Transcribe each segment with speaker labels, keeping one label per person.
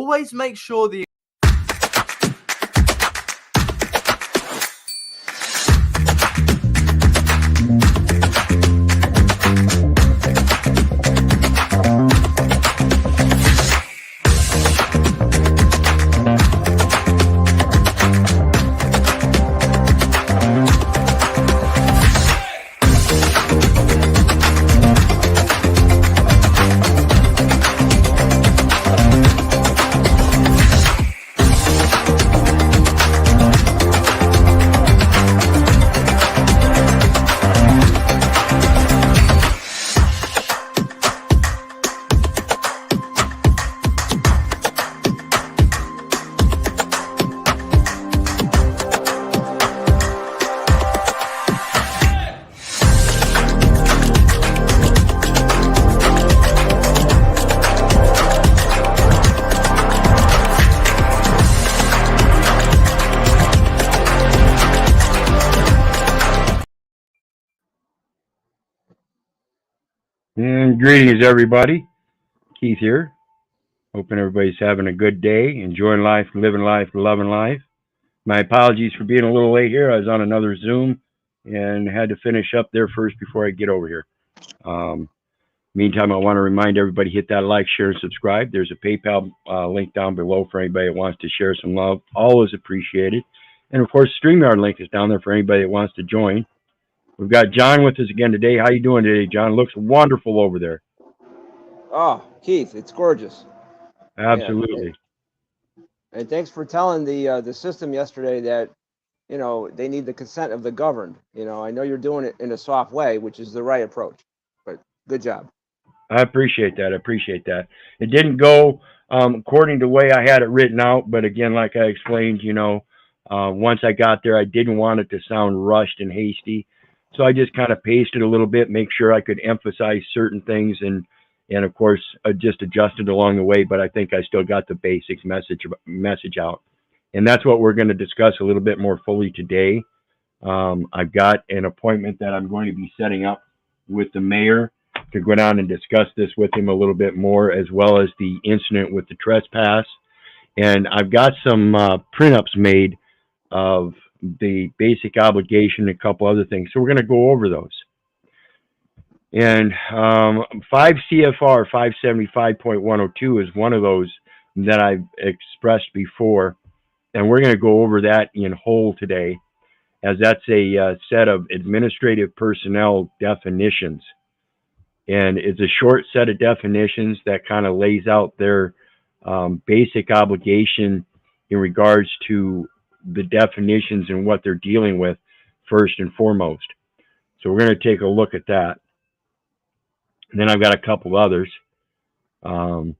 Speaker 1: always make sure the
Speaker 2: And greetings, everybody. Keith here. Hoping everybody's having a good day, enjoying life, living life, loving life. My apologies for being a little late here. I was on another Zoom and had to finish up there first before I get over here. Meantime, I want to remind everybody, hit that like, share, and subscribe. There's a PayPal link down below for anybody that wants to share some love. Always appreciated. And, of course, StreamYard link is down there for anybody that wants to join. We've got John with us again today. How you doing today, John? Looks wonderful over there.
Speaker 3: Oh, Keith, it's gorgeous.
Speaker 2: Absolutely.
Speaker 3: Yeah. And thanks for telling the system yesterday that, you know, they need the consent of the governed. You know, I know you're doing it in a soft way, which is the right approach. But good job.
Speaker 2: I appreciate that. I appreciate that. It didn't go according to the way I had it written out, but again, like I explained, you know, once I got there, I didn't want it to sound rushed and hasty. So I just kind of pasted a little bit, make sure I could emphasize certain things, and of course, just adjusted along the way. But I think I still got the basics message out, and that's what we're going to discuss a little bit more fully today. I've got an appointment that I'm going to be setting up with the mayor to go down and discuss this with him a little bit more, as well as the incident with the trespass. And I've got some print-ups made of the basic obligation, and a couple other things. So we're going to go over those. And 5 CFR 575.102 is one of those that I've expressed before. And we're going to go over that in whole today, as that's a set of administrative personnel definitions. And it's a short set of definitions that kind of lays out their basic obligation in regards to the definitions and what they're dealing with first and foremost. So we're going to take a look at that. And then I've got a couple others. But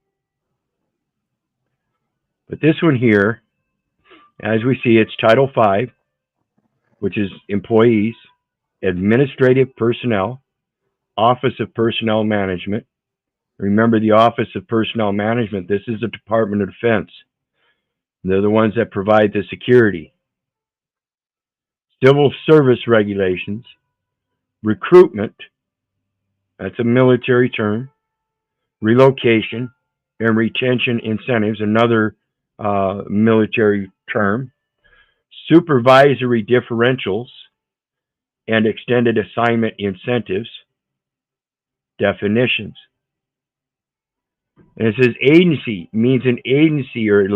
Speaker 2: this one here, as we see, it's Title V, which is employees, administrative personnel, Office of Personnel Management. Remember, the Office of Personnel Management, this is the Department of Defense. They're the ones that provide the security. Civil service regulations, recruitment, that's a military term, relocation and retention incentives, another military term, supervisory differentials and extended assignment incentives, definitions. And it says agency means an agency or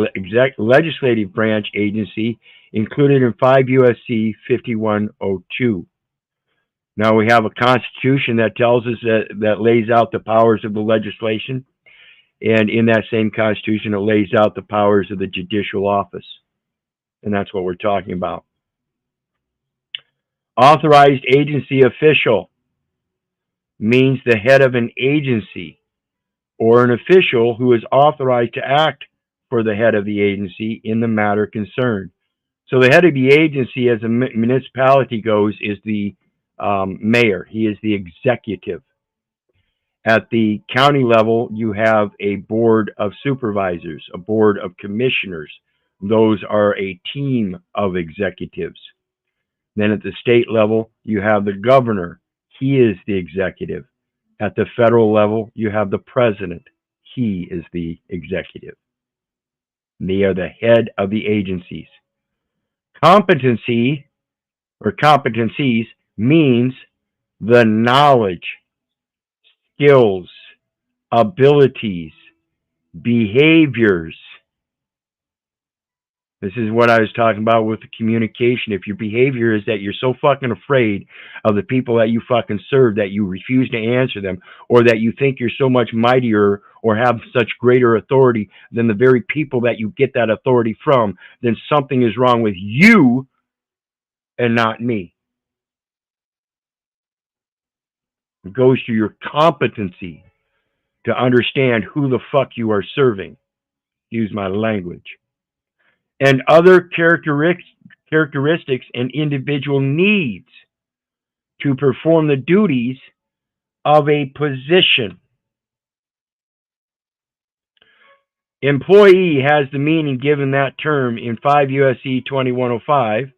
Speaker 2: legislative branch agency included in 5 U.S.C. 5102. Now we have a constitution that tells us that lays out the powers of the legislation. And in that same constitution, it lays out the powers of the judicial office. And that's what we're talking about. Authorized agency official means the head of an agency, or an official who is authorized to act for the head of the agency in the matter concerned. So the head of the agency, as a municipality goes, is the mayor. He is the executive. At the county level, you have a board of supervisors, a board of commissioners. Those are a team of executives. Then at the state level, you have the governor. He is the executive. At the federal level, you have the president. He is the executive. They are the head of the agencies. Competency or competencies means the knowledge, skills, abilities, behaviors. This is what I was talking about with the communication. If your behavior is that you're so fucking afraid of the people that you fucking serve that you refuse to answer them, or that you think you're so much mightier or have such greater authority than the very people that you get that authority from, then something is wrong with you and not me. It goes to your competency to understand who the fuck you are serving. Use my language. And other characteristics and individual needs to perform the duties of a position. Employee has the meaning given that term in 5 U.S.C. 2105,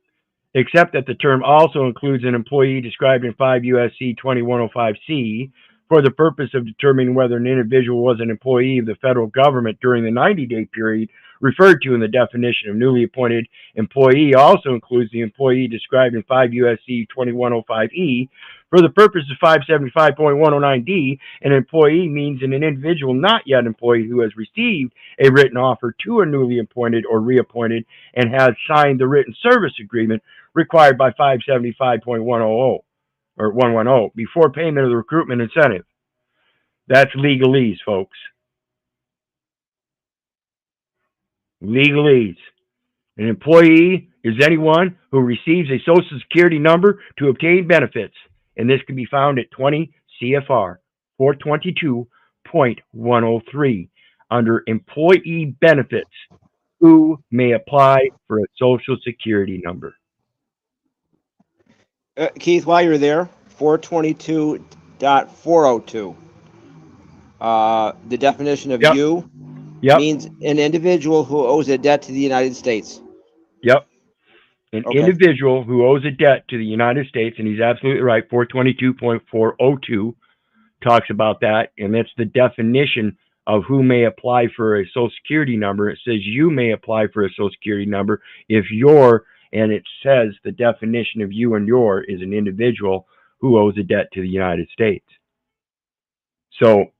Speaker 2: except that the term also includes an employee described in 5 U.S.C. 2105C for the purpose of determining whether an individual was an employee of the federal government during the 90-day period referred to in the definition of newly appointed employee. Also includes the employee described in 5 U.S.C. 2105E. For the purpose of 575.109D, an employee means an individual not yet employed who has received a written offer to a newly appointed or reappointed and has signed the written service agreement required by 575.100 or 110 before payment of the recruitment incentive. That's legalese, folks. Legalese. An employee is anyone who receives a Social Security number to obtain benefits, and this can be found at 20 CFR 422.103 under employee benefits. Who may apply for a Social Security number?
Speaker 3: Keith, while you're there, 422.402. The definition of
Speaker 2: Yep.
Speaker 3: you
Speaker 2: Yep.
Speaker 3: means an individual who owes a debt to the United States.
Speaker 2: Yep. An
Speaker 3: Okay.
Speaker 2: individual who owes a debt to the United States, and he's absolutely right, 422.402 talks about that, and that's the definition of who may apply for a Social Security number. It says you may apply for a Social Security number if you're, and it says the definition of you and your is an individual who owes a debt to the United States. So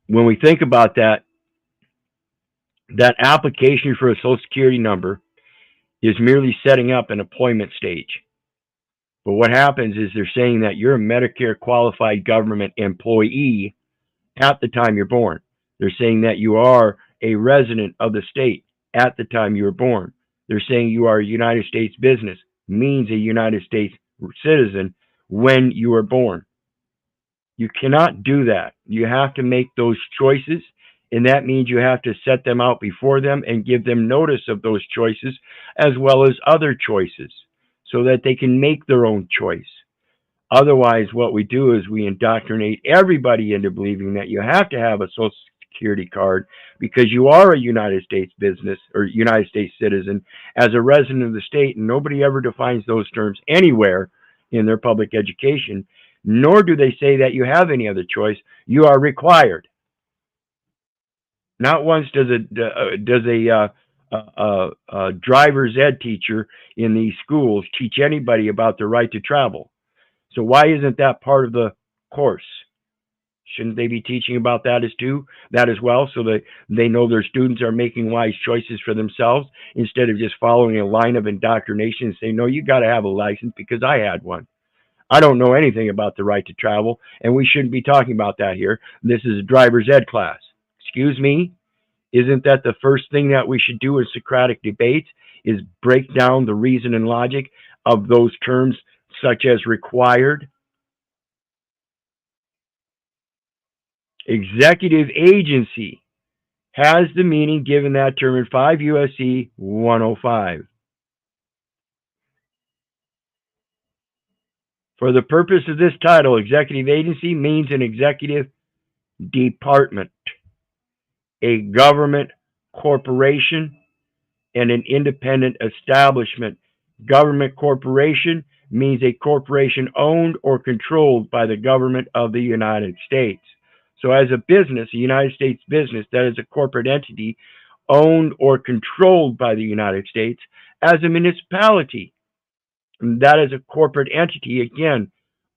Speaker 2: when we think about that, that application for a Social Security number is merely setting up an employment stage. But what happens is they're saying that you're a Medicare qualified government employee at the time you're born. They're saying that you are a resident of the state at the time you were born. They're saying you are a United States business, means a United States citizen when you were born. You cannot do that. You have to make those choices, and that means you have to set them out before them and give them notice of those choices as well as other choices so that they can make their own choice. Otherwise, what we do is we indoctrinate everybody into believing that you have to have a Social Security card because you are a United States business or United States citizen as a resident of the state, and nobody ever defines those terms anywhere in their public education, nor do they say that you have any other choice. You are required. Not once does a driver's ed teacher in these schools teach anybody about the right to travel. So why isn't that part of the course? Shouldn't they be teaching about that as well, so that they know their students are making wise choices for themselves instead of just following a line of indoctrination and saying, no, you got to have a license because I had one. I don't know anything about the right to travel, and we shouldn't be talking about that here. This is a driver's ed class. Excuse me? Isn't that the first thing that we should do in Socratic debates is break down the reason and logic of those terms such as required? Executive agency has the meaning given that term in 5 U.S.C. 105. For the purpose of this title, executive agency means an executive department, a government corporation, and an independent establishment. Government corporation means a corporation owned or controlled by the government of the United States. So as a business, a United States business that is a corporate entity owned or controlled by the United States as a municipality. And that is a corporate entity, again,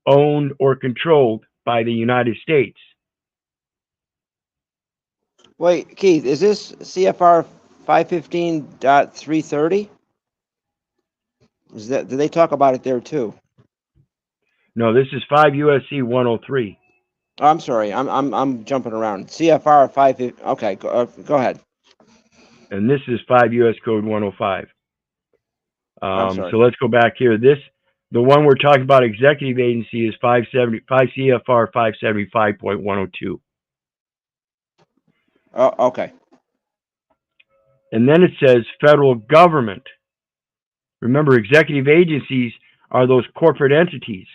Speaker 2: owned or controlled by the United States.
Speaker 3: Wait, Keith, is this CFR 515.330? Do they talk about it there too?
Speaker 2: No, this is 5 U.S.C. 103.
Speaker 3: Oh, I'm sorry, I'm jumping around. CFR 515. Okay, go ahead.
Speaker 2: And this is 5 U.S. Code 105.
Speaker 3: I'm sorry.
Speaker 2: So let's go back here. The one we're talking about, executive agency, is 5 CFR 575.102.
Speaker 3: Oh, okay.
Speaker 2: And then it says federal government. Remember, executive agencies are those corporate entities.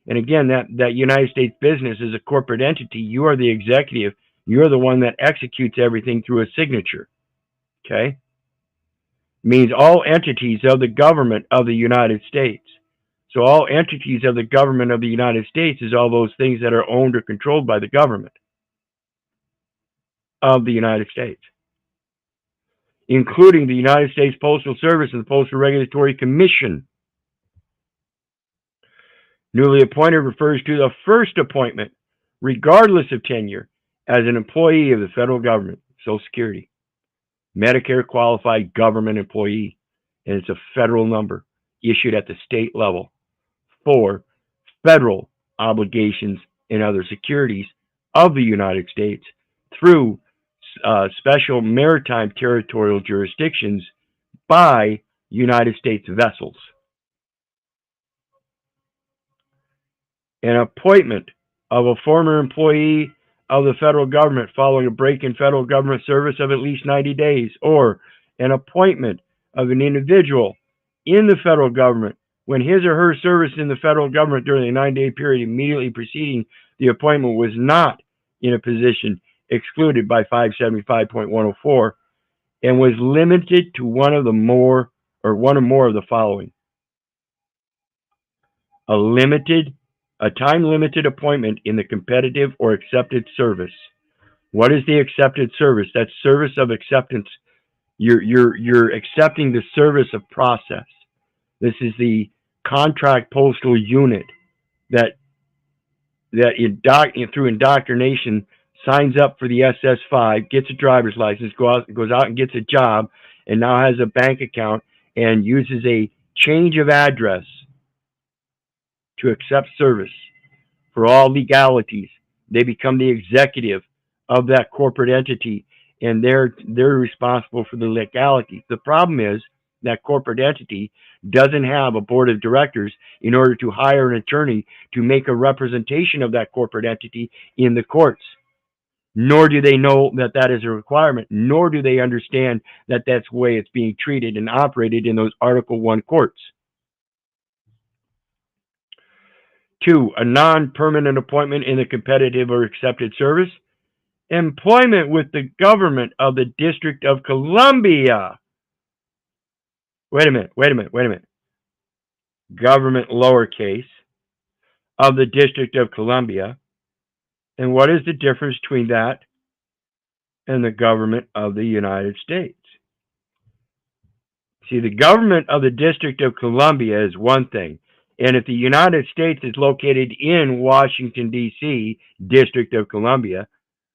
Speaker 2: And again, that United States business is a corporate entity. You are the executive. You're the one that executes everything through a signature. Okay? Means all entities of the government of the United States. So all entities of the government of the United States is all those things that are owned or controlled by the government of the United States, including the United States Postal Service and the Postal Regulatory Commission. Newly appointed refers to the first appointment, regardless of tenure, as an employee of the federal government, Social Security, Medicare qualified government employee, and it's a federal number issued at the state level for federal obligations and other securities of the United States through special maritime territorial jurisdictions by United States vessels. An appointment of a former employee of the federal government following a break in federal government service of at least 90 days, or an appointment of an individual in the federal government when his or her service in the federal government during the 9-day period immediately preceding the appointment was not in a position excluded by 575.104 and was limited to one or more of the following: a time-limited appointment in the competitive or accepted service. What is the accepted service? That's service of acceptance. You're accepting the service of process. This is the contract postal unit that through indoctrination signs up for the SS5, gets a driver's license, goes out and gets a job, and now has a bank account and uses a change of address to accept service for all legalities. They become the executive of that corporate entity, and they're responsible for the legalities. The problem is that corporate entity doesn't have a board of directors in order to hire an attorney to make a representation of that corporate entity in the courts. Nor do they know that that is a requirement, nor do they understand that that's the way it's being treated and operated in those Article 1 courts. 2, a non-permanent appointment in the competitive or accepted service. Employment with the government of the District of Columbia. Wait a minute. Government lowercase of the District of Columbia. And what is the difference between that and the government of the United States? See, the government of the District of Columbia is one thing. And if the United States is located in Washington, D.C., District of Columbia,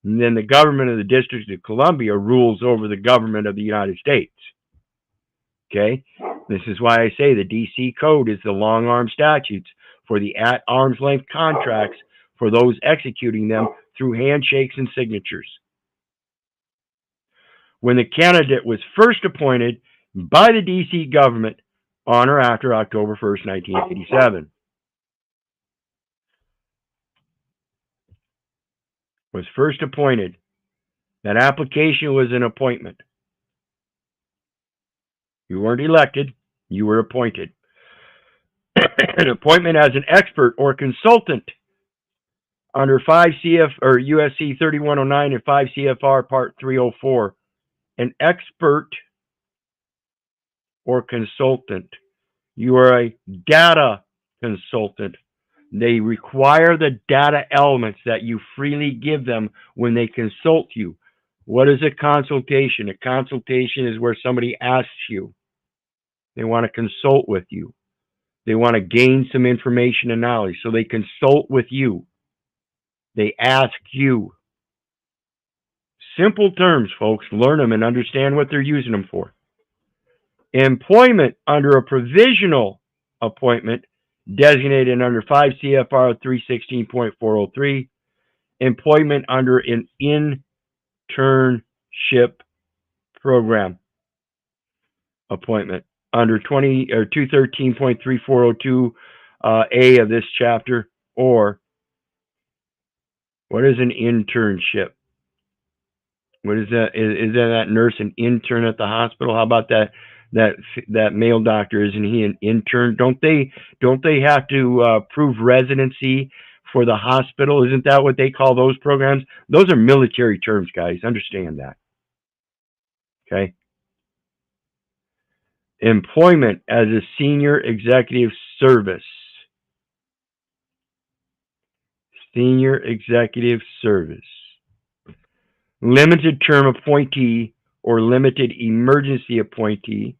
Speaker 2: then the government of the District of Columbia rules over the government of the United States. Okay? This is why I say the D.C. Code is the long-arm statutes for the at-arm's length contracts for those executing them through handshakes and signatures. When the candidate was first appointed by the D.C. government on or after October 1st, 1987. Was first appointed. That application was an appointment. You weren't elected, you were appointed. An appointment as an expert or consultant under 5 CF or USC 3109 and 5 CFR Part 304. An expert or consultant. You are a data consultant. They require the data elements that you freely give them when they consult you. What is a consultation? A consultation is where somebody asks you. They want to consult with you. They want to gain some information and knowledge. So they consult with you. They ask you. Simple terms, folks. Learn them and understand what they're using them for. Employment under a provisional appointment designated under 5 CFR 316.403. Employment under an internship program appointment under 213.3402 A of this chapter. Or what is an internship? What is that? Is that nurse an intern at the hospital? How about that male doctor? Isn't he an intern? Don't they have to prove residency for the hospital? Isn't that what they call those programs? Those are military terms, guys. Understand that. Okay. Employment as a senior executive service. Senior executive service. Limited term appointee or limited emergency appointee.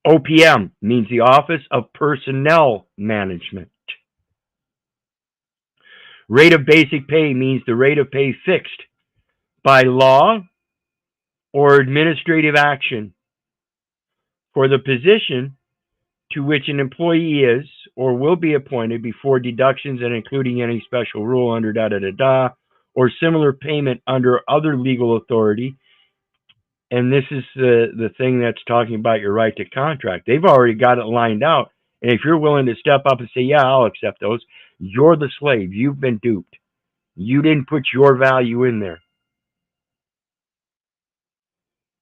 Speaker 2: OPM means the Office of Personnel Management. Rate of basic pay means the rate of pay fixed by law or administrative action for the position to which an employee is or will be appointed before deductions and including any special rule under or similar payment under other legal authority. And this is the thing that's talking about your right to contract. They've already got it lined out. And if you're willing to step up and say, yeah, I'll accept those, you're the slave. You've been duped. You didn't put your value in there.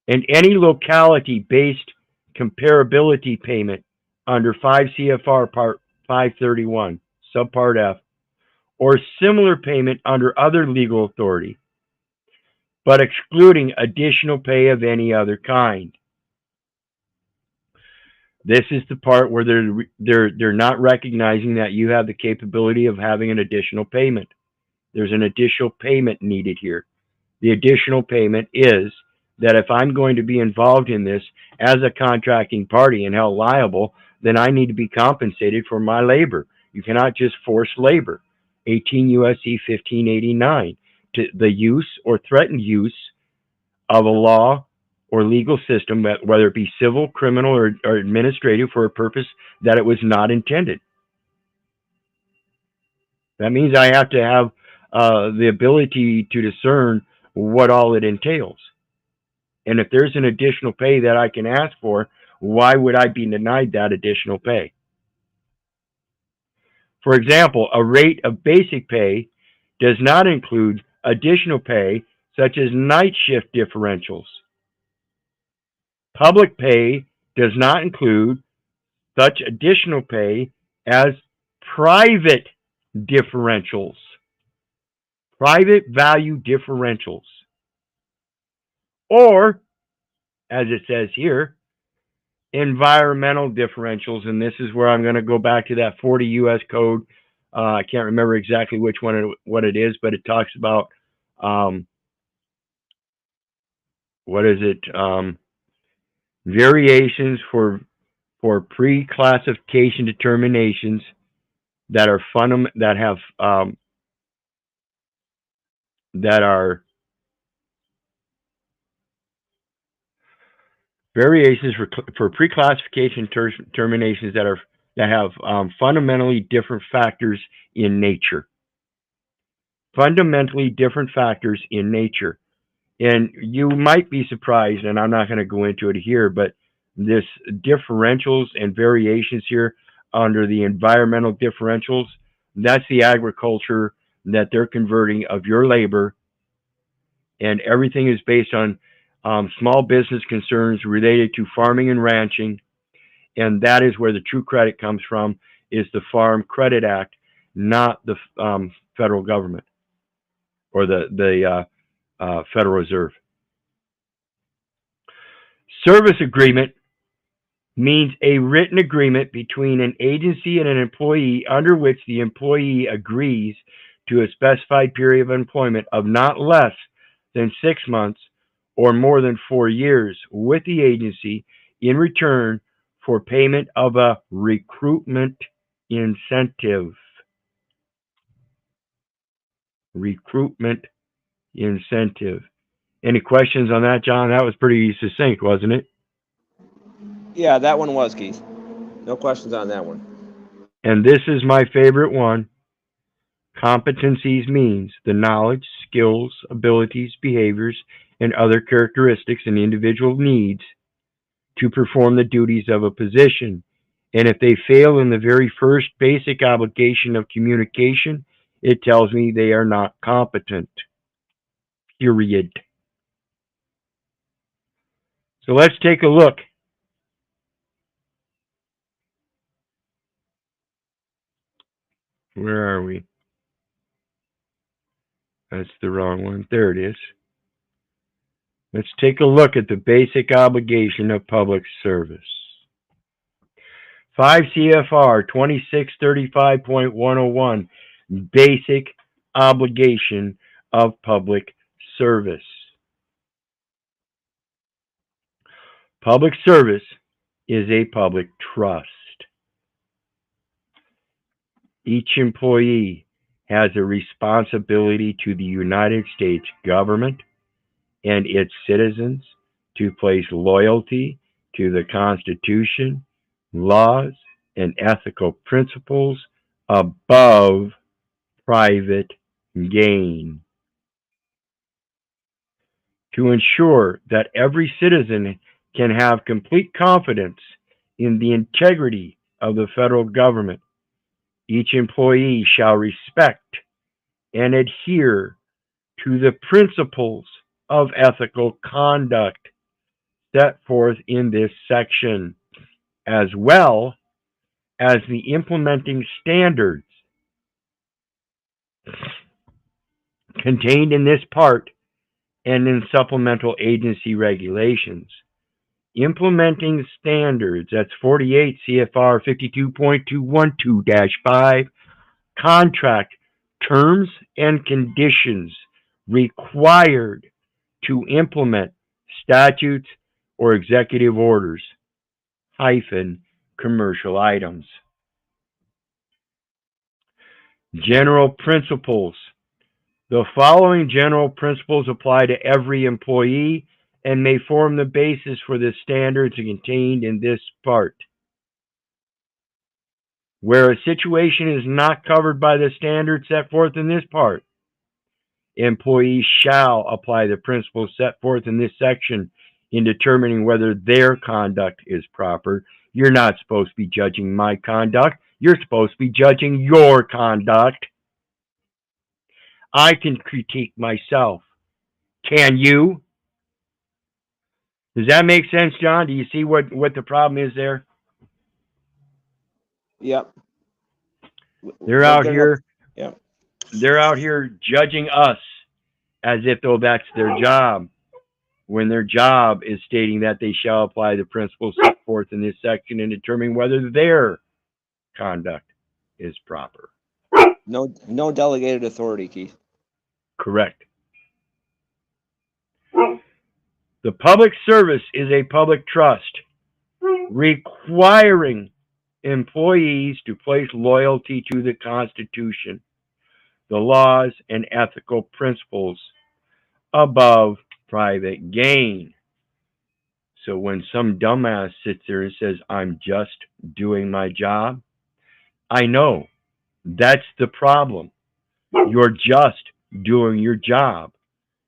Speaker 2: And any locality-based comparability payment under 5 CFR Part 531, Subpart F, or similar payment under other legal authority, but excluding additional pay of any other kind. This is the part where they're not recognizing that you have the capability of having an additional payment. There's an additional payment needed here. The additional payment is that if I'm going to be involved in this as a contracting party and held liable, then I need to be compensated for my labor. You cannot just force labor. 18 U.S.C. 1589, to the use or threatened use of a law or legal system, whether it be civil, criminal, or administrative, for a purpose that it was not intended. That means I have to have the ability to discern what all it entails. And if there's an additional pay that I can ask for, why would I be denied that additional pay? For example, a rate of basic pay does not include additional pay such as night shift differentials. Public pay does not include such additional pay as private differentials. Private value differentials. Or, as it says here, environmental differentials. And this is where I'm going to go back to that 40 U.S. code. I can't remember exactly which one what it is, but it talks about variations for pre-classification determinations that are variations for pre-classification determinations that have fundamentally different factors in nature. Fundamentally different factors in nature. And you might be surprised, and I'm not going to go into it here, but this differentials and variations here under the environmental differentials, that's the agriculture that they're converting of your labor, and everything is based on small business concerns related to farming and ranching, and that is where the true credit comes from, is the Farm Credit Act, not the federal government or the Federal Reserve. Service agreement means a written agreement between an agency and an employee under which the employee agrees to a specified period of employment of not less than 6 months or more than 4 years with the agency in return for payment of a recruitment incentive. Recruitment incentive. Any questions on that, John? That was pretty succinct, wasn't it?
Speaker 3: Yeah, that one was, Keith. No questions on that one.
Speaker 2: And this is my favorite one. Competencies means the knowledge, skills, abilities, behaviors, and other characteristics an individual needs to perform the duties of a position. And if they fail in the very first basic obligation of communication, it tells me they are not competent. Period. So let's take a look. Where are we? That's the wrong one. There it is. Let's take a look at the basic obligation of public service. 5 CFR 2635.101, basic obligation of public service. Public service is a public trust. Each employee has a responsibility to the United States government and its citizens to place loyalty to the Constitution, laws, and ethical principles above private gain. To ensure that every citizen can have complete confidence in the integrity of the federal government, each employee shall respect and adhere to the principles of ethical conduct set forth in this section, as well as the implementing standards contained in this part and in supplemental agency regulations. Implementing standards, that's 48 CFR 52.212-5, contract terms and conditions required to implement statutes or executive orders, commercial items. General principles. The following general principles apply to every employee and may form the basis for the standards contained in this part. Where a situation is not covered by the standards set forth in this part, employees shall apply the principles set forth in this section in determining whether their conduct is proper. You're not supposed to be judging my conduct. You're supposed to be judging your conduct. I can critique myself. Can you? Does that make sense, John? Do you see what the problem is there?
Speaker 3: Yep.
Speaker 2: They're out
Speaker 3: They're
Speaker 2: here.
Speaker 3: Yep.
Speaker 2: They're out here judging us as if though that's their job, when their job is stating that they shall apply the principles set forth in this section and determine whether their conduct is proper.
Speaker 3: No delegated authority, Keith.
Speaker 2: Correct. The public service is a public trust requiring employees to place loyalty to the Constitution, the laws, and ethical principles above private gain. So when some dumbass sits there and says, I'm just doing my job, I know that's the problem. You're just doing your job.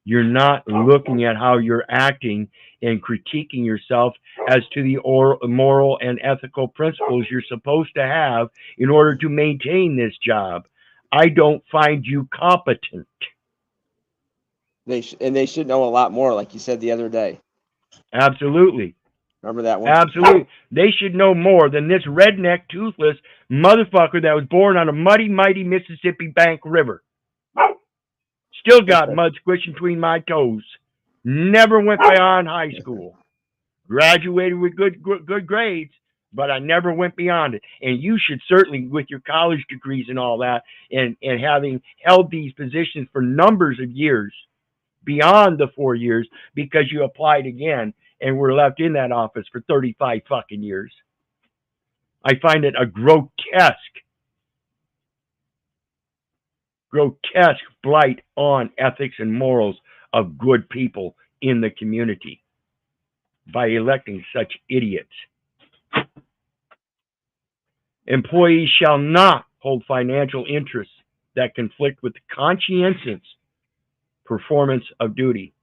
Speaker 2: You're not looking at how you're acting and critiquing yourself as to the moral and ethical principles you're supposed to have in order to maintain this job. I don't find you competent.
Speaker 3: They should know a lot more, like you said the other day.
Speaker 2: Absolutely.
Speaker 3: Remember that one?
Speaker 2: Absolutely. They should know more than this redneck, toothless motherfucker that was born on a muddy, mighty Mississippi Bank River. Still got mud squishing between my toes. Never went beyond high school. Graduated with good grades, but I never went beyond it. And you should certainly, with your college degrees and all that, and having held these positions for numbers of years, beyond the 4 years, because you applied again and were left in that office for 35 fucking years. I find it a grotesque blight on ethics and morals of good people in the community by electing such idiots. Employees shall not hold financial interests that conflict with the conscientious performance of duty.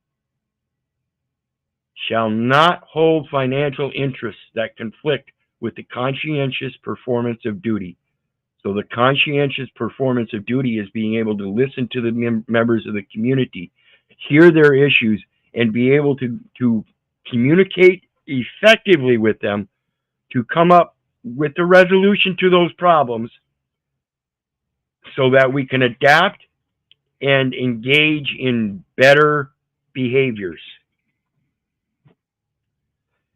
Speaker 2: Shall not hold financial interests that conflict with the conscientious performance of duty. So the conscientious performance of duty is being able to listen to the members of the community, hear their issues, and be able to communicate effectively with them to come up with the resolution to those problems so that we can adapt and engage in better behaviors.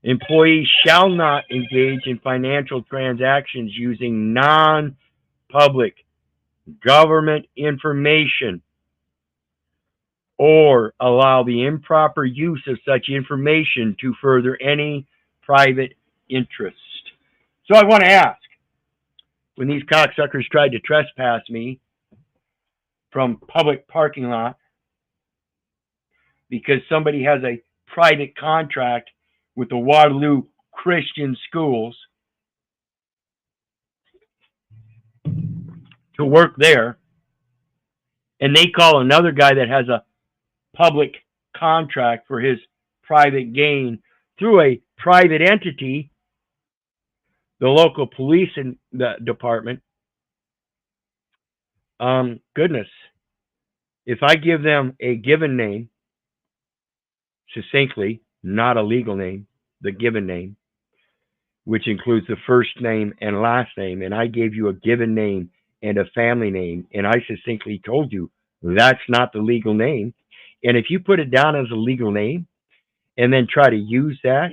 Speaker 2: Employees shall not engage in financial transactions using non-public government information or allow the improper use of such information to further any private interest. So I want to ask, when these cocksuckers tried to trespass me from public parking lot because somebody has a private contract with the Waterloo Christian schools to work there, and they call another guy that has a public contract for his private gain through a private entity, the local police and the department. Goodness, if I give them a given name, succinctly, not a legal name, the given name, which includes the first name and last name, and I gave you a given name and a family name, and I succinctly told you that's not the legal name. And if you put it down as a legal name and then try to use that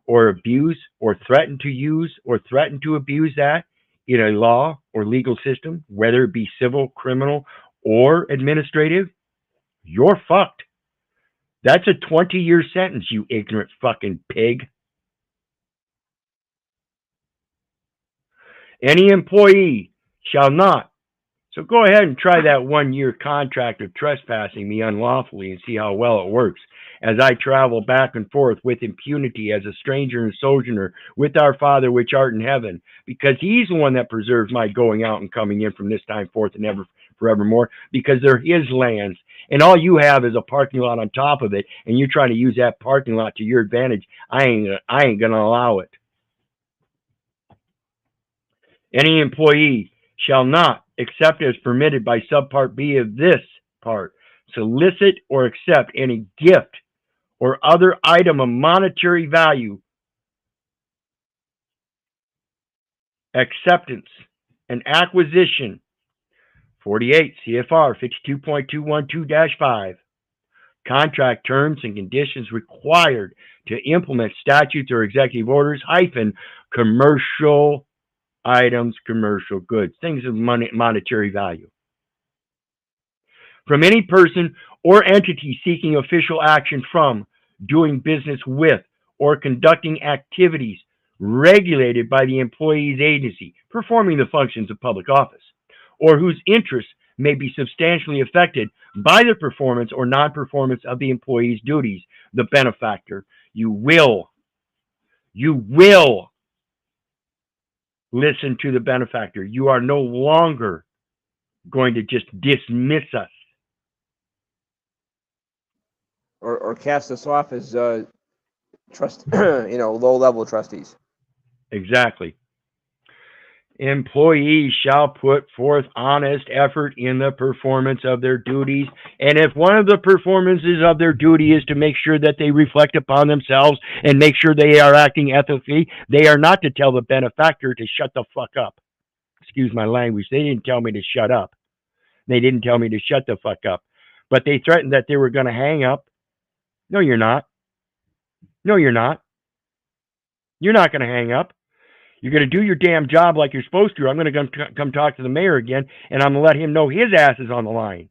Speaker 2: or abuse or threaten to use or threaten to abuse that in a law or legal system, whether it be civil, criminal, or administrative, you're fucked. That's a 20-year sentence, you ignorant fucking pig. Any employee shall not. So go ahead and try that 1-year contract of trespassing me unlawfully and see how well it works as I travel back and forth with impunity as a stranger and sojourner with our Father which art in heaven, because he's the one that preserves my going out and coming in from this time forth and ever forevermore, because they're his lands. And all you have is a parking lot on top of it, and you're trying to use that parking lot to your advantage. I ain't gonna allow it. Any employee shall not, except as permitted by subpart B of this part, solicit or accept any gift or other item of monetary value, acceptance, and acquisition, 48 CFR 52.212-5, contract terms and conditions required to implement statutes or executive orders, commercial items, commercial goods, things of monetary value. From any person or entity seeking official action from, doing business with, or conducting activities regulated by the employee's agency, performing the functions of public office, or whose interests may be substantially affected by the performance or non-performance of the employee's duties, the benefactor. You will listen to the benefactor. You are no longer going to just dismiss us.
Speaker 3: Or cast us off as low-level trustees.
Speaker 2: Exactly. Employees shall put forth honest effort in the performance of their duties, and if one of the performances of their duty is to make sure that they reflect upon themselves and make sure they are acting ethically, they are not to tell the benefactor to shut the fuck up. Excuse my language. They didn't tell me to shut up. They didn't tell me to shut the fuck up. But they threatened that they were going to hang up. No, you're not. No, you're not. You're not going to hang up. You're going to do your damn job like you're supposed to. I'm going to come talk to the mayor again, and I'm going to let him know his ass is on the line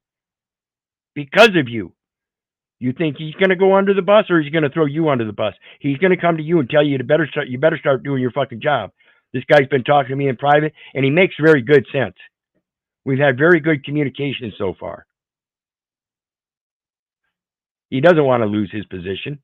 Speaker 2: because of you. You think he's going to go under the bus, or he's going to throw you under the bus? He's going to come to you and tell you to you better start doing your fucking job. This guy's been talking to me in private, and he makes very good sense. We've had very good communication so far. He doesn't want to lose his position.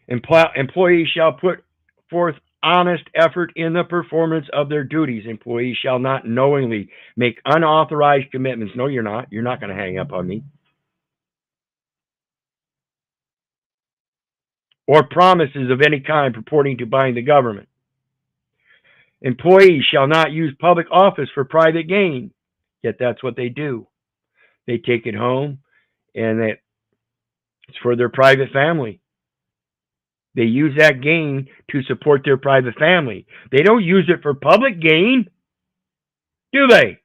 Speaker 2: Employees shall put forth honest effort in the performance of their duties. Employees shall not knowingly make unauthorized commitments. No, you're not. You're not going to hang up on me. Or promises of any kind purporting to bind the government. Employees shall not use public office for private gain. Yet that's what they do. They take it home, and it's for their private family. They use that gain to support their private family. They don't use it for public gain, do they?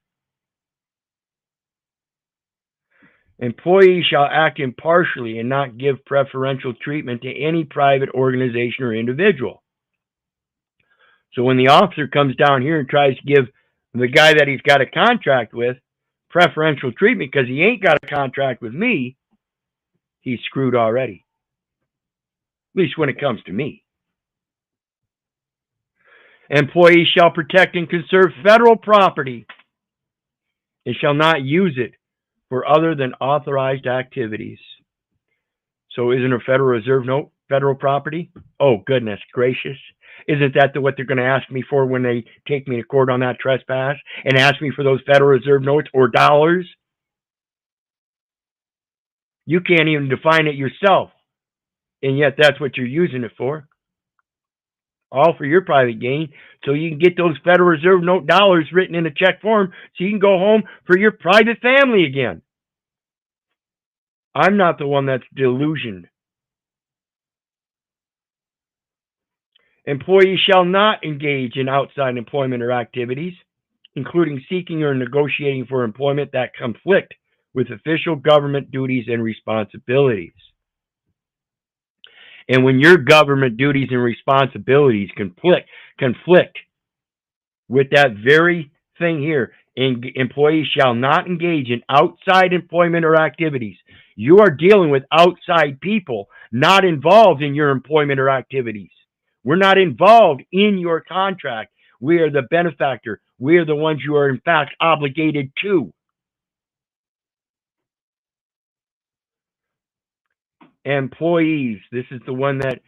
Speaker 2: Employees shall act impartially and not give preferential treatment to any private organization or individual. So when the officer comes down here and tries to give the guy that he's got a contract with preferential treatment because he ain't got a contract with me, he's screwed already. At least when it comes to me. Employees shall protect and conserve federal property and shall not use it for other than authorized activities. So isn't a Federal Reserve note federal property? Oh, goodness gracious. Isn't that what they're going to ask me for when they take me to court on that trespass and ask me for those Federal Reserve notes or dollars? You can't even define it yourself. And yet that's what you're using it for. All for your private gain, so you can get those Federal Reserve note dollars written in a check form so you can go home for your private family again. I'm not the one that's delusioned. Employees shall not engage in outside employment or activities, including seeking or negotiating for employment that conflict with official government duties and responsibilities. And when your government duties and responsibilities conflict with that very thing here, employees shall not engage in outside employment or activities. You are dealing with outside people not involved in your employment or activities. We're not involved in your contract. We are the benefactor. We are the ones you are in fact obligated to. Employees, this is the one that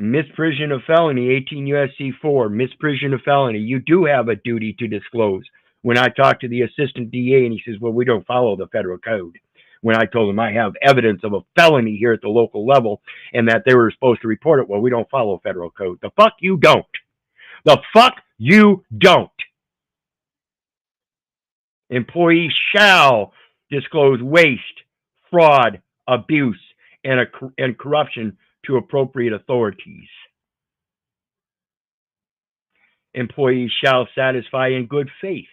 Speaker 2: misprision of felony, 18 U.S.C. 4, misprision of felony. You do have a duty to disclose. When I talked to the assistant DA and he says, well, we don't follow the federal code. When I told him I have evidence of a felony here at the local level and that they were supposed to report it, well, we don't follow federal code. The fuck you don't. The fuck you don't. Employees shall disclose waste, fraud, abuse, and corruption to appropriate authorities. Employees shall satisfy in good faith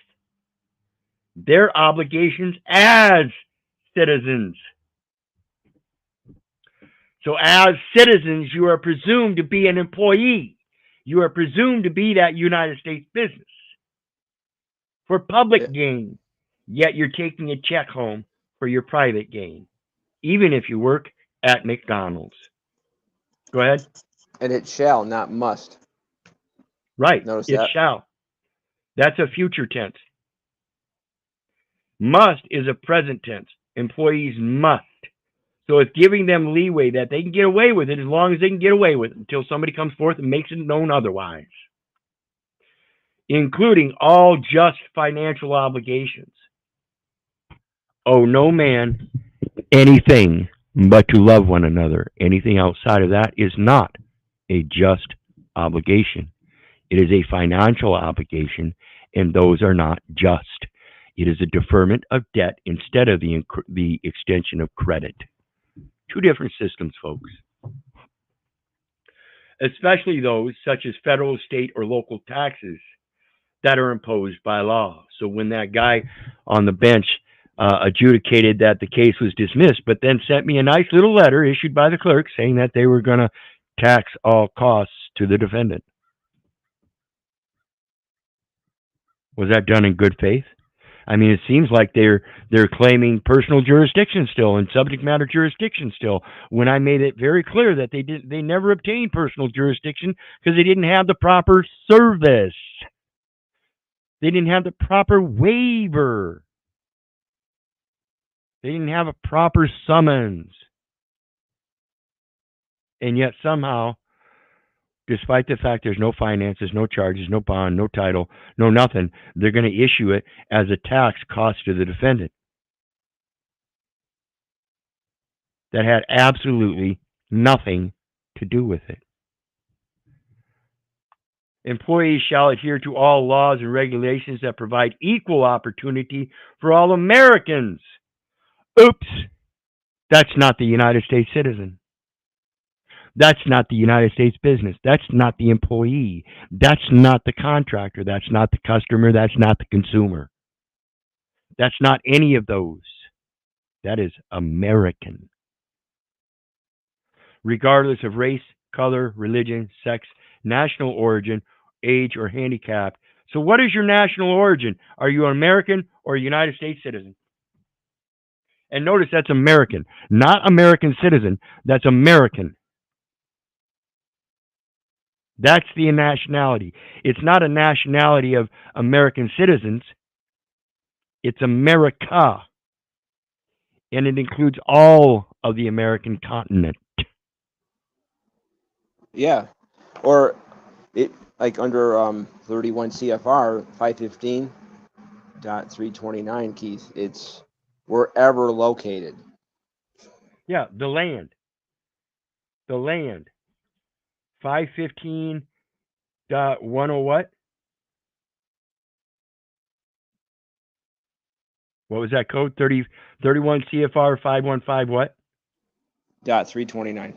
Speaker 2: their obligations as citizens. So as citizens, you are presumed to be an employee. You are presumed to be that United States business for public gain, yet you're taking a check home for your private gain, even if you work at McDonald's. Go ahead.
Speaker 3: And it shall, not must.
Speaker 2: Right.
Speaker 3: Notice
Speaker 2: it
Speaker 3: that.
Speaker 2: Shall. That's a future tense. Must is a present tense. Employees must. So it's giving them leeway that they can get away with it as long as they can get away with it until somebody comes forth and makes it known otherwise. Including all just financial obligations. Owe no man anything but to love one another. Anything outside of that is not a just obligation. It is a financial obligation, and those are not just. It is a deferment of debt instead of the extension of credit. Two different systems, folks. Especially those such as federal, state, or local taxes that are imposed by law. So when that guy on the bench adjudicated that the case was dismissed, but then sent me a nice little letter issued by the clerk saying that they were going to tax all costs to the defendant. Was that done in good faith? I mean, it seems like they're claiming personal jurisdiction still and subject matter jurisdiction still. When I made it very clear that they never obtained personal jurisdiction because they didn't have the proper service. They didn't have the proper waiver. They didn't have a proper summons. And yet somehow, despite the fact there's no finances, no charges, no bond, no title, no nothing, they're going to issue it as a tax cost to the defendant. That had absolutely nothing to do with it. Employees shall adhere to all laws and regulations that provide equal opportunity for all Americans. Oops, that's not the United States citizen. That's not the United States business. That's not the employee. That's not the contractor. That's not the customer. That's not the consumer. That's not any of those. That is American. Regardless of race, color, religion, sex, national origin, age, or handicap. So what is your national origin? Are you an American or a United States citizen? And notice that's American, not American citizen. That's American. That's the nationality. It's not a nationality of American citizens. It's America. And it includes all of the American continent.
Speaker 3: Yeah. Or it like under 31 CFR 515.329, Keith, it's wherever located.
Speaker 2: Yeah, the land. The land. 515.10 what? What was that code? 31 CFR 515 what?
Speaker 3: .329.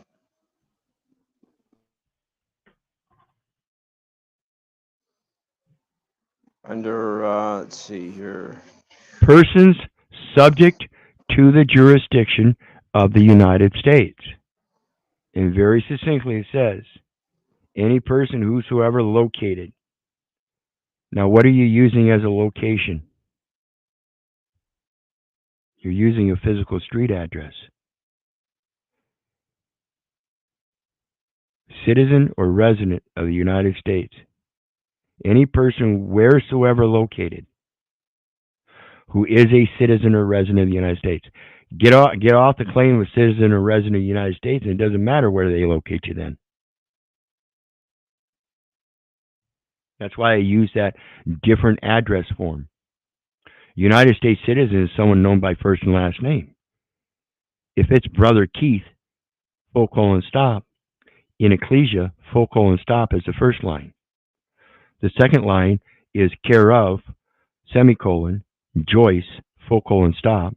Speaker 3: Under, let's see here.
Speaker 2: Persons subject to the jurisdiction of the United States. And very succinctly it says, any person whosoever located. Now, what are you using as a location? You're using a physical street address. Citizen or resident of the United States. Any person wheresoever located who is a citizen or resident of the United States. Get off the claim of citizen or resident of the United States, and it doesn't matter where they locate you then. That's why I use that different address form. United States citizen is someone known by first and last name. If it's Brother Keith, full colon stop, in Ecclesia, full colon stop is the first line. The second line is care of, semicolon, Joyce, full colon stop,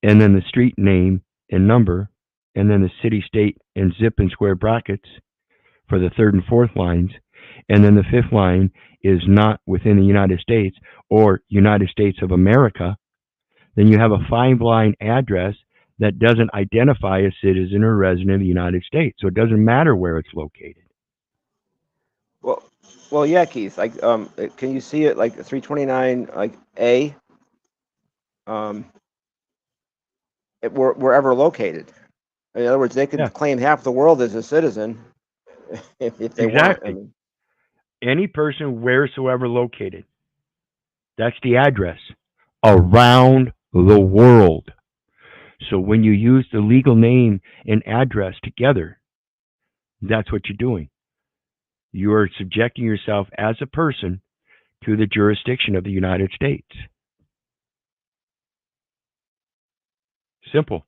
Speaker 2: and then the street name and number, and then the city, state, and zip and square brackets for the third and fourth lines, and then the fifth line is not within the United States or United States of America. Then you have a 5-line address that doesn't identify a citizen or resident of the United States, so it doesn't matter where it's located.
Speaker 3: Well, yeah, Keith. Like, can you see it like 329, like A? Wherever located. In other words, they could claim half the world as a citizen if they want. I mean,
Speaker 2: any person wheresoever located. That's the address. Around the world. So when you use the legal name and address together, that's what you're doing. You are subjecting yourself as a person to the jurisdiction of the United States. Simple.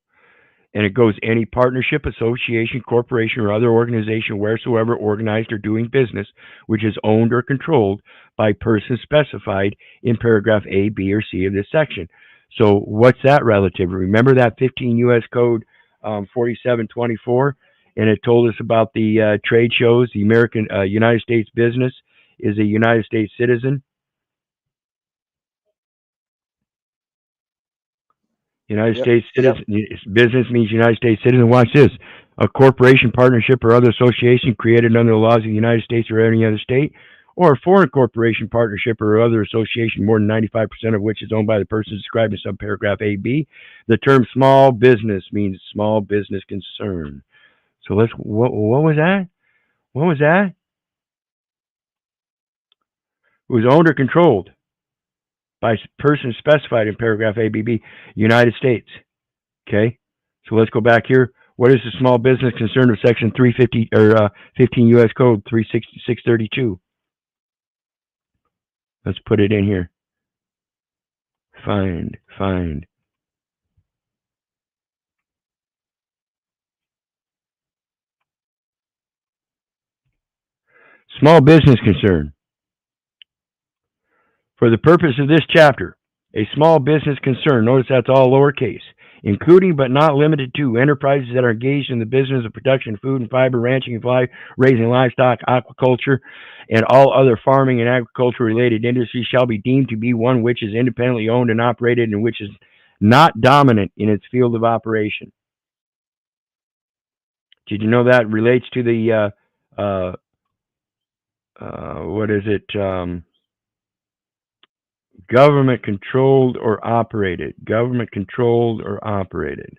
Speaker 2: And it goes any partnership, association, corporation, or other organization wheresoever organized or doing business, which is owned or controlled by persons specified in paragraph A, B, or C of this section. So what's that relative? Remember that 15 U.S. Code 4724? And it told us about the trade shows. The American United States business is a United States citizen. United
Speaker 3: Yep.
Speaker 2: States
Speaker 3: Yep.
Speaker 2: citizen. Business means United States citizen. Watch this. A corporation, partnership, or other association created under the laws of the United States or any other state, or a foreign corporation, partnership, or other association more than 95% of which is owned by the person described in subparagraph A, B. The term small business means small business concern. So what was that? What was that? It was owned or controlled by person specified in paragraph A, B, B, United States. Okay, so let's go back here. What is the small business concern of section 350 or 15 U.S. Code 36632? Let's put it in here. Find. Small business concern. For the purpose of this chapter, a small business concern, notice that's all lowercase, including but not limited to enterprises that are engaged in the business of production of food and fiber, ranching and fly, raising livestock, aquaculture, and all other farming and agriculture related industries shall be deemed to be one which is independently owned and operated and which is not dominant in its field of operation. Did you know that relates to the what is it? Government controlled or operated. Government controlled or operated.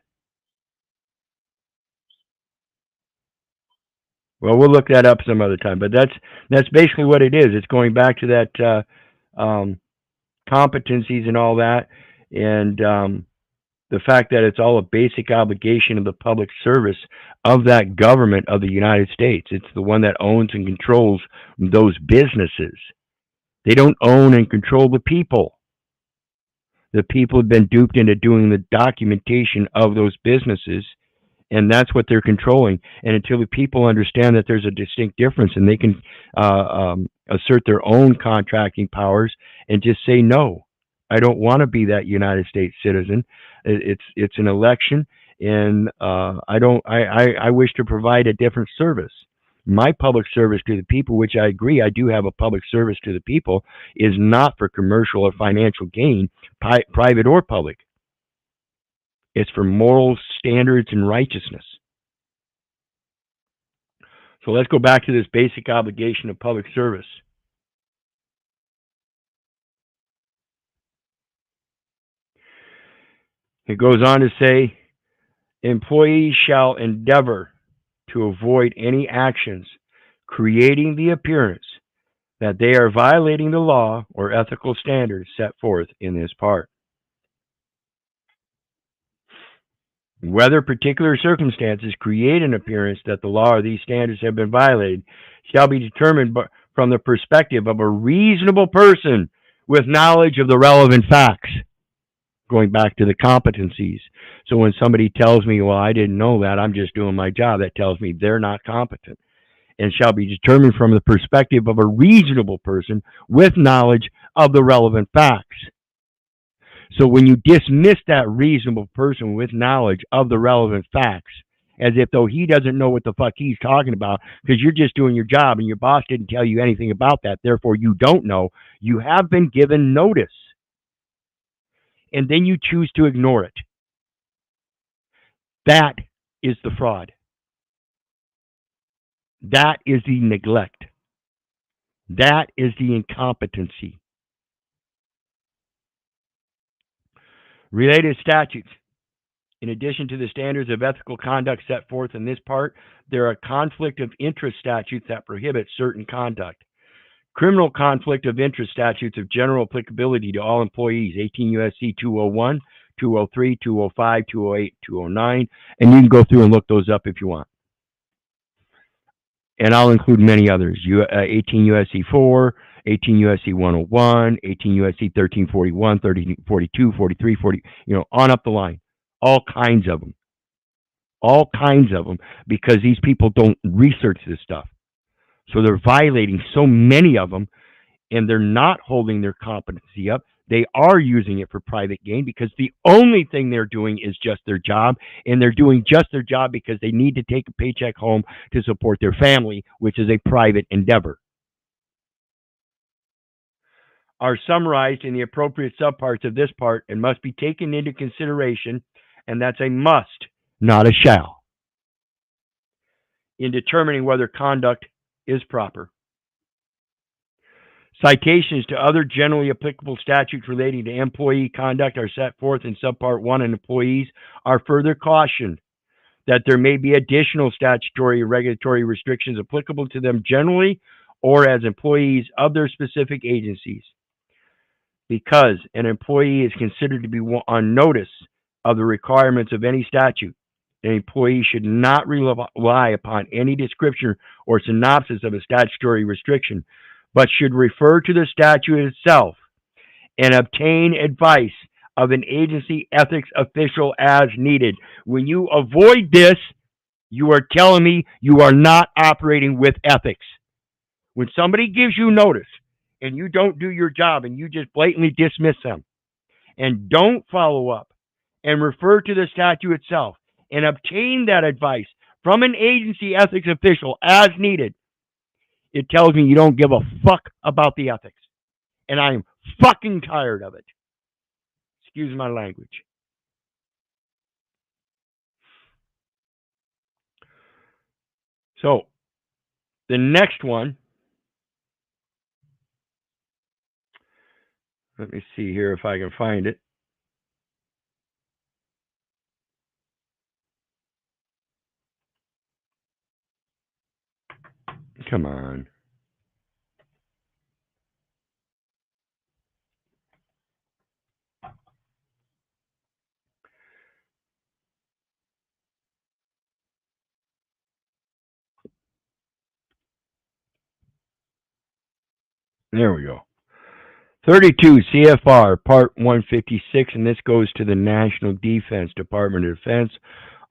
Speaker 2: Well, we'll look that up some other time, but that's basically what it is. It's going back to that competencies and all that, and the fact that it's all a basic obligation of the public service of that government of the United States. It's the one that owns and controls those businesses. They don't own and control the people. The people have been duped into doing the documentation of those businesses, and that's what they're controlling. And until the people understand that there's a distinct difference and they can assert their own contracting powers and just say, no, I don't want to be that United States citizen. It's an election, and I wish to provide a different service. My public service to the people, which I agree, I do have a public service to the people, is not for commercial or financial gain, private or public. It's for moral standards and righteousness. So let's go back to this basic obligation of public service. It goes on to say, employees shall endeavor to avoid any actions creating the appearance that they are violating the law or ethical standards set forth in this part. Whether particular circumstances create an appearance that the law or these standards have been violated shall be determined from the perspective of a reasonable person with knowledge of the relevant facts. Going back to the competencies. So when somebody tells me, well, I didn't know that, I'm just doing my job, that tells me they're not competent, and shall be determined from the perspective of a reasonable person with knowledge of the relevant facts. So when you dismiss that reasonable person with knowledge of the relevant facts, as if though he doesn't know what the fuck he's talking about, because you're just doing your job and your boss didn't tell you anything about that, therefore you don't know, you have been given notice. And then you choose to ignore it. That is the fraud. That is the neglect. That is the incompetency. Related statutes. In addition to the standards of ethical conduct set forth in this part, there are conflict of interest statutes that prohibit certain conduct. Criminal conflict of interest statutes of general applicability to all employees, 18 U.S.C. 201, 203, 205, 208, 209, and you can go through and look those up if you want. And I'll include many others, 18 U.S.C. 4, 18 U.S.C. 101, 18 U.S.C. 1341, 1342, 43, 40, on up the line. All kinds of them. All kinds of them, because these people don't research this stuff. So they're violating so many of them, and they're not holding their competency up. They are using it for private gain because the only thing they're doing is just their job, and they're doing just their job because they need to take a paycheck home to support their family, which is a private endeavor. are summarized in the appropriate subparts of this part and must be taken into consideration, and that's a must, not a shall, in determining whether conduct is proper. Citations to other generally applicable statutes relating to employee conduct are set forth in subpart 1, and employees are further cautioned that there may be additional statutory or regulatory restrictions applicable to them generally or as employees of their specific agencies. Because an employee is considered to be on notice of the requirements of any statute, an employee should not rely upon any description or synopsis of a statutory restriction, but should refer to the statute itself and obtain advice of an agency ethics official as needed. When you avoid this, you are telling me you are not operating with ethics. When somebody gives you notice and you don't do your job and you just blatantly dismiss them and don't follow up and refer to the statute itself and obtain that advice from an agency ethics official as needed, it tells me you don't give a fuck about the ethics. And I am fucking tired of it. Excuse my language. So, the next one, let me see here if I can find it. Come on. There we go. 32 CFR Part 156, and this goes to the National Defense, Department of Defense,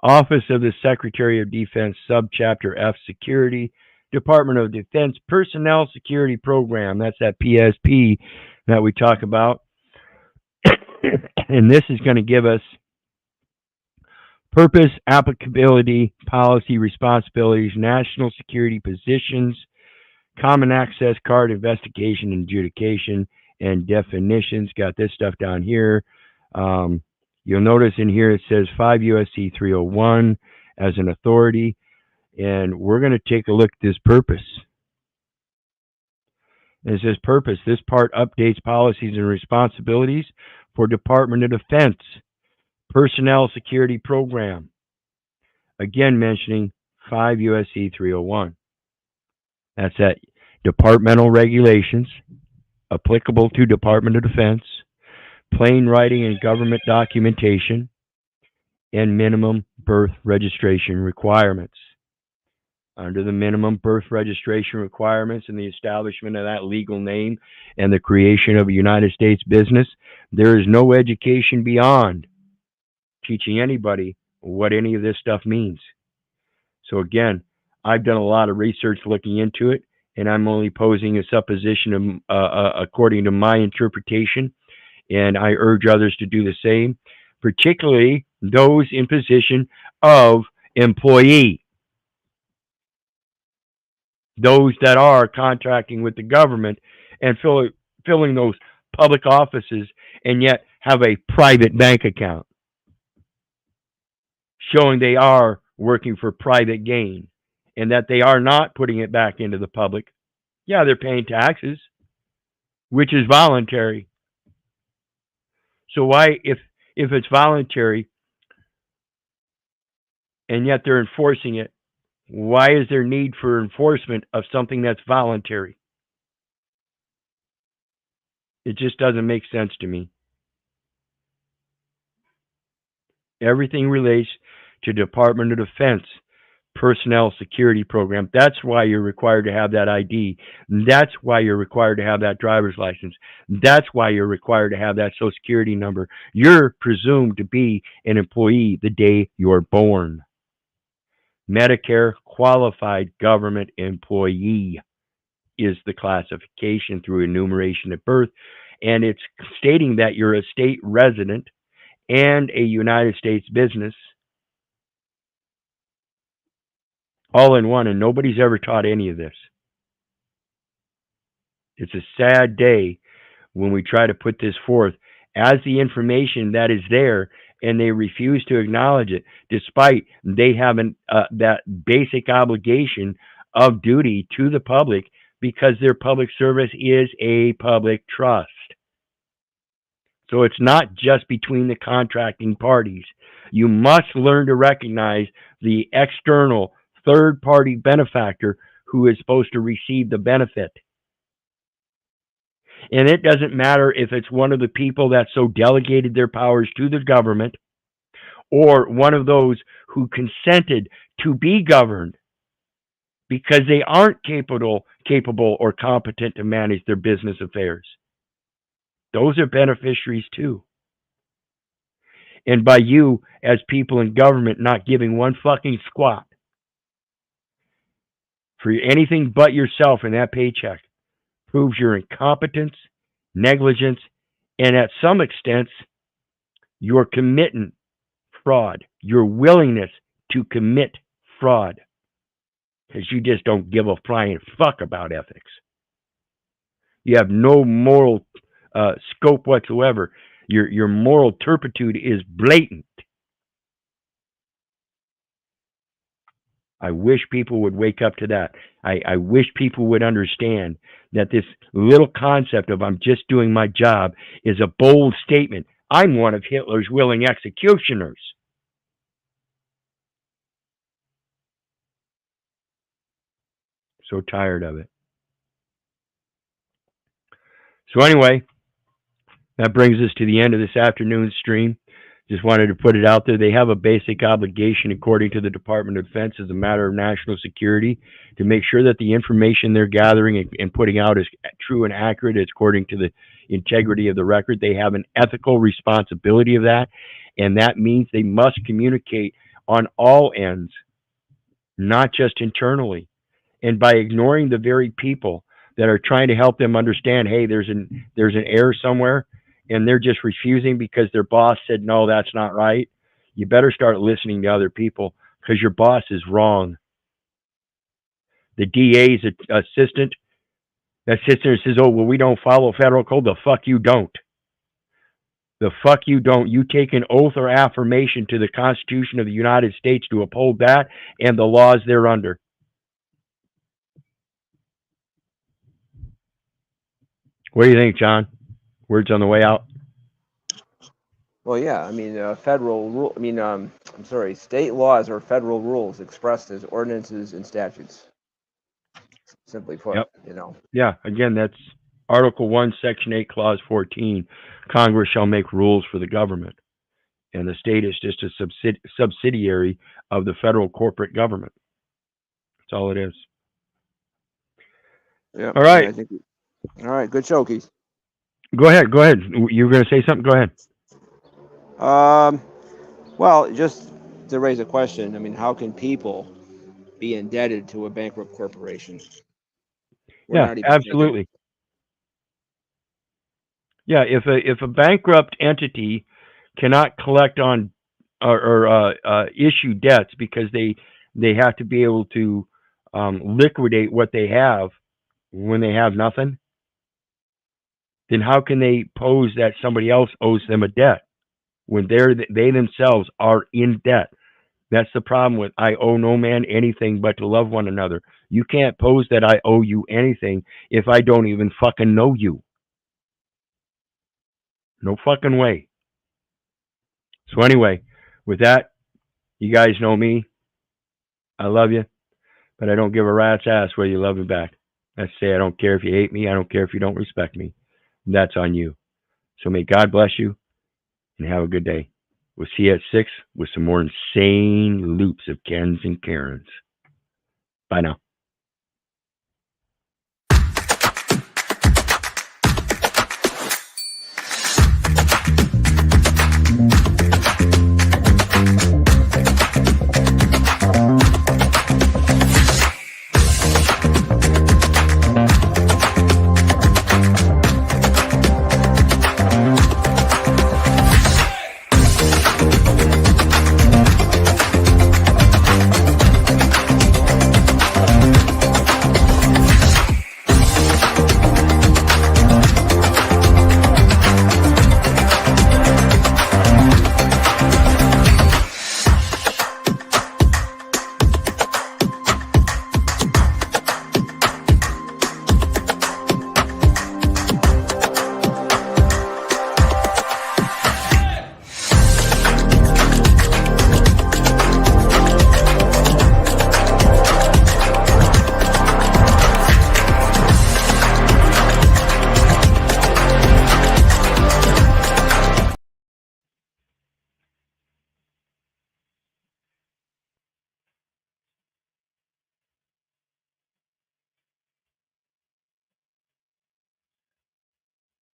Speaker 2: Office of the Secretary of Defense, Subchapter F, Security, Department of Defense Personnel Security Program. That's that PSP that we talk about. And this is going to give us purpose, applicability, policy, responsibilities, national security positions, common access card investigation and adjudication, and definitions. Got this stuff down here. You'll notice in here it says 5 U.S.C. 301 as an authority, and we're going to take a look at this purpose. And it says purpose. This part updates policies and responsibilities for Department of Defense Personnel Security Program. Again, mentioning 5 U.S.C. 301. That's that departmental regulations applicable to Department of Defense, plain writing and government documentation, and minimum birth registration requirements. Under the minimum birth registration requirements and the establishment of that legal name and the creation of a United States business, there is no education beyond teaching anybody what any of this stuff means. So again, I've done a lot of research looking into it, and I'm only posing a supposition according to my interpretation, and I urge others to do the same, particularly those in position of employee, those that are contracting with the government and filling those public offices and yet have a private bank account, showing they are working for private gain and that they are not putting it back into the public. Yeah, they're paying taxes, which is voluntary. So why, if it's voluntary and yet they're enforcing it, why is there need for enforcement of something that's voluntary? It just doesn't make sense to me. Everything relates to Department of Defense Personnel Security Program. That's why you're required to have that ID. That's why you're required to have that driver's license. That's why you're required to have that Social Security number. You're presumed to be an employee the day you're born. Medicare qualified government employee is the classification through enumeration at birth, and it's stating that you're a state resident and a United States business all in one, and nobody's ever taught any of this. It's a sad day when we try to put this forth as the information that is there, and they refuse to acknowledge it, despite they have that basic obligation of duty to the public because their public service is a public trust. So it's not just between the contracting parties. You must learn to recognize the external third-party benefactor who is supposed to receive the benefit. And it doesn't matter if it's one of the people that so delegated their powers to the government or one of those who consented to be governed because they aren't capable or competent to manage their business affairs. Those are beneficiaries too. And by you, as people in government, not giving one fucking squat for anything but yourself in that paycheck, proves your incompetence, negligence, and at some extent, your committing fraud, your willingness to commit fraud, because you just don't give a flying fuck about ethics. You have no moral scope whatsoever. Your moral turpitude is blatant. I wish people would wake up to that. I wish people would understand that this little concept of I'm just doing my job is a bold statement. I'm one of Hitler's willing executioners. So tired of it. So anyway, that brings us to the end of this afternoon's stream. Just wanted to put it out there. They have a basic obligation, according to the Department of Defense, as a matter of national security, to make sure that the information they're gathering and putting out is true and accurate. It's according to the integrity of the record. They have an ethical responsibility of that, and that means they must communicate on all ends, not just internally. And by ignoring the very people that are trying to help them understand, hey, there's an error somewhere, and they're just refusing because their boss said, no, that's not right, you better start listening to other people because your boss is wrong. The DA's assistant that sits there and says, oh, well, we don't follow federal code. The fuck you don't. The fuck you don't. You take an oath or affirmation to the Constitution of the United States to uphold that and the laws thereunder. What do you think, John? Words on the way out?
Speaker 3: Well, yeah, I mean, federal rule. I mean, I'm sorry, state laws are federal rules expressed as ordinances and statutes. Simply put,
Speaker 2: yep.
Speaker 3: You know.
Speaker 2: Yeah, again, that's Article 1, Section 8, Clause 14. Congress shall make rules for the government. And the state is just a subsidiary of the federal corporate government. That's all it is.
Speaker 3: Yeah.
Speaker 2: All right.
Speaker 3: All right. Good show, Keith.
Speaker 2: Go ahead. You were going to say something? Go ahead.
Speaker 3: Well, just to raise a question, I mean, how can people be indebted to a bankrupt corporation?
Speaker 2: Yeah, absolutely. Yeah, if a bankrupt entity cannot collect on or issue debts because they have to be able to liquidate what they have when they have nothing, then how can they pose that somebody else owes them a debt when they themselves are in debt? That's the problem with I owe no man anything but to love one another. You can't pose that I owe you anything if I don't even fucking know you. No fucking way. So anyway, with that, you guys know me. I love you, but I don't give a rat's ass whether you love me back. I say I don't care if you hate me. I don't care if you don't respect me. That's on you. So may God bless you and have a good day. We'll see you at 6 with some more insane loops of Kens and Karens. Bye now.